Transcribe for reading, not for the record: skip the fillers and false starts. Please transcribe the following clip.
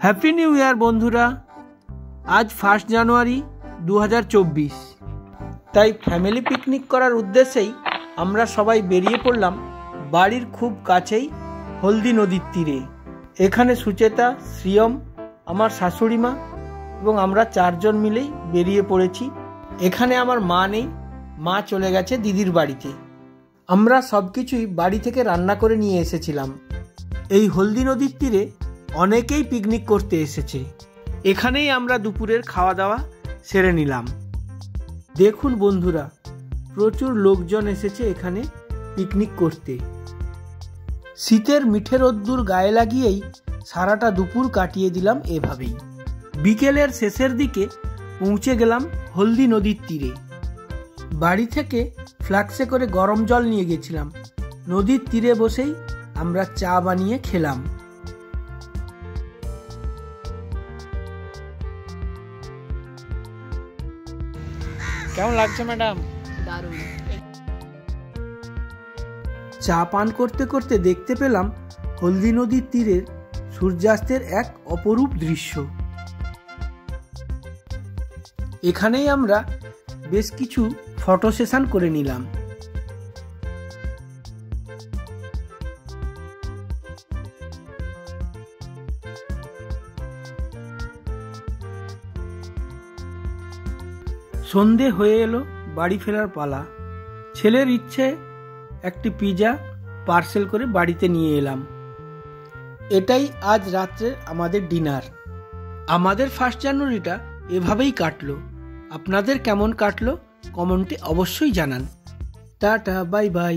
Happy new year বন্ধুরা। আজ 1 জানুয়ারি 2024। তাই ফ্যামিলি পিকনিক করার উদ্দেশ্যেই আমরা সবাই বেরিয়ে পড়লাম বাড়ির খুব কাছেই হলদি নদীর তীরে। এখানে সুচেতা, শ্রিয়ম, আমার শাশুড়ি মা এবং আমরা 4 জন মিলেই বেরিয়ে পড়েছি। এখানে আমার মা নেই, মা চলে গেছে দিদির বাড়িতে। আমরা সব কিছুই বাড়ি থেকে রান্না করে নিয়ে এসেছিলাম। এই হলদি নদীর তীরে অনেকেই পিকনিক করতে এসেছে। এখানেই আমরা দুপুরের খাওয়া দাওয়া সেরে নিলাম। দেখুন বন্ধুরা, প্রচুর লোকজন এসেছে এখানে পিকনিক করতে। শীতের মিঠে রোদ্দুর গায়ে লাগিয়েই সারাটা দুপুর কাটিয়ে দিলাম এভাবেই। বিকেলের শেষের দিকে পৌঁছে গেলাম হলদি নদীর তীরে। বাড়ি থেকে ফ্লাক্সে করে গরম জল নিয়ে গেছিলাম। নদীর তীরে বসেই আমরা চা বানিয়ে খেলাম। কেমন লাগছে ম্যাডাম? দারুণ। চা পান করতে করতে দেখতে পেলাম হলদি নদীর তীরের সূর্যাস্তের এক অপরূপ দৃশ্য। এখানেই আমরা বেশ কিছু ফটো সেশন করে নিলাম। সন্ধে হয়ে এলো, বাড়ি ফেরার পালা। ছেলের ইচ্ছে একটি পিৎজা পার্সেল করে বাড়িতে নিয়ে এলাম। এটাই আজ রাত্রে আমাদের ডিনার। আমাদের 1 জানুয়ারিটা এভাবেই কাটলো। আপনাদের কেমন কাটলো কমেন্টে অবশ্যই জানান। Tata, bye bye.